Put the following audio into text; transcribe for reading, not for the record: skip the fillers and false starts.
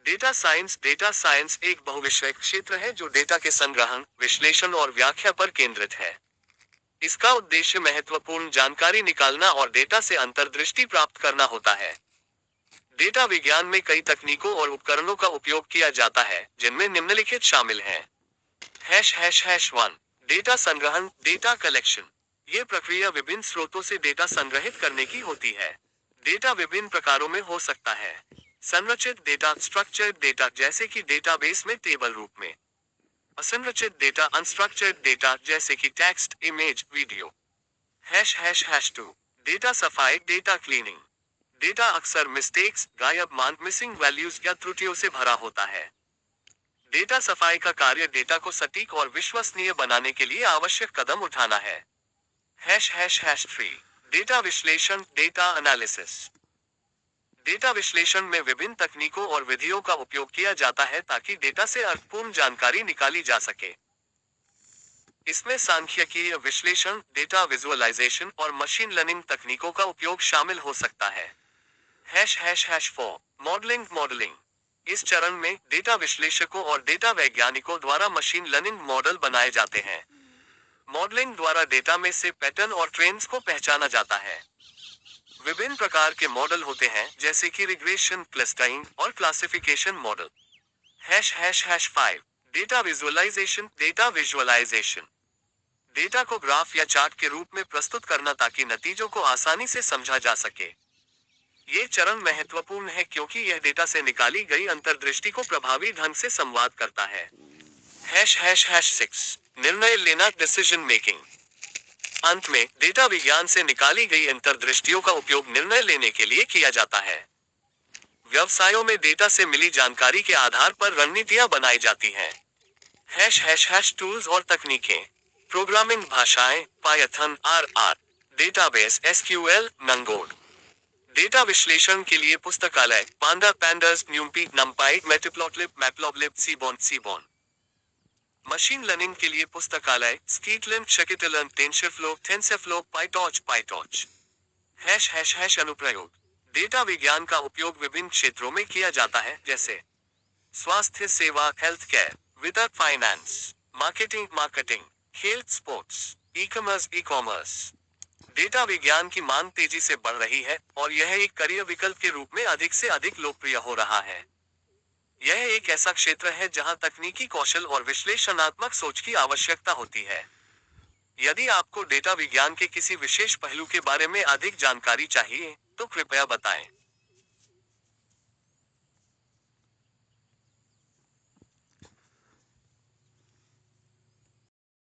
Data science एक बहुविषयक क्षेत्र है जो डेटा के संग्रहण, विश्लेषण और व्याख्या पर केंद्रित है। इसका उद्देश्य महत्वपूर्ण जानकारी निकालना और डेटा से अंतर्दृष्टि प्राप्त करना होता है। डेटा विज्ञान में कई तकनीकों और उपकरणों का उपयोग किया जाता है, जिनमें निम्नलिखित शामिल हैं। Hash hash hash one, data संग्रहण, डेटा कलेक्शन। ये प्रक्रिया विभिन्न स्रोतों से डेटा संग्रहित करने की होती है। डेटा विभिन्न प्रकारों में हो सकता है। संरचित डेटा, स्ट्रक्चर्ड डेटा, जैसे कि डेटाबेस में टेबल रूप में। असंरचित डेटा, अनस्ट्रक्चर्ड डेटा, जैसे कि text, image, video. Hash hash hash two, data सफाई, डेटा क्लीनिंग। डेटा अक्सर मिस्टेक्स, गायब मान, मिसिंग वैल्यूज या त्रुटियों से भरा होता है। डेटा सफाई का कार्य डेटा को सटीक और विश्वसनीय बनाने के लिए आवश्यक कदम उठाना है। Hash hash hash three, data विश्लेषण, डेटा एनालिसिस। डेटा विश्लेषण में विभिन्न तकनीकों और विधियों का उपयोग किया जाता है ताकि डेटा से अर्थपूर्ण जानकारी निकाली जा सके। इसमें सांख्यिकीय विश्लेषण, डेटा विजुअलाइजेशन और मशीन लर्निंग तकनीकों का उपयोग शामिल हो सकता है। Hash hash hash four, modelling modelling. इस चरण में डेटा विश्लेषकों और डेटा वैज्ञानिकों द्वारा मशीन लर्निंग मॉडल बनाए जाते हैं। मॉडलिंग द्वारा डेटा में से पैटर्न और ट्रेंड्स को पहचाना जाता है। विभिन्न प्रकार के मॉडल होते हैं, जैसे कि रिग्रेशन, क्लस्टरिंग और classification model. Hash hash hash five, data visualisation, data visualisation. Data को ग्राफ या चार्ट के रूप में प्रस्तुत करना ताकि नतीजों को आसानी से समझा जा सके। ये चरण महत्वपूर्ण है क्योंकि यह डेटा से निकाली गई अंतर्दृष्टि को प्रभावी ढंग से संवाद करता है। हैश हैश हैश सिक्स, निर्णय लेना, डिसीजन मेकिंग। अंत में डेटा विज्ञान से निकाली गई अंतर्दृष्टियों का उपयोग निर्णय लेने के लिए किया जाता है। व्यवसायों में डेटा से मिली जानकारी के आधार पर रणनीतियां बनाई जाती हैं। हैश हैश हैश टूल्स और तकनीकें। प्रोग्रामिंग भाषाएं, Python, R, database, SQL, MongoDB. Data विश्लेषण के लिए पुस्तकालय, panda, pandas, NumPy, NumPy, Matplotlib, Matplotlib, Seaborn. Machine learning के लिए पुस्तकालय, scikit learn, scikit learn, TensorFlow, PyTorch. Hash hash hash अनुप्रयोग। डेटा विज्ञान का उपयोग विभिन्न क्षेत्रों में किया जाता है, जैसे स्वास्थ्य सेवा, हेल्थ केयर, वित्त, फाइनेंस, मार्केटिंग, खेल, स्पोर्ट्स, ई कॉमर्स। डेटा विज्ञान की मांग तेजी से बढ़ रही है और यह एक करियर विकल्प के रूप में अधिक से अधिक लोकप्रिय हो रहा है। यह एक ऐसा क्षेत्र है जहां तकनीकी कौशल और विश्लेषणात्मक सोच की आवश्यकता होती है। यदि आपको डेटा विज्ञान के किसी विशेष पहलू के बारे में अधिक जानकारी चाहिए, तो कृपया बताएं।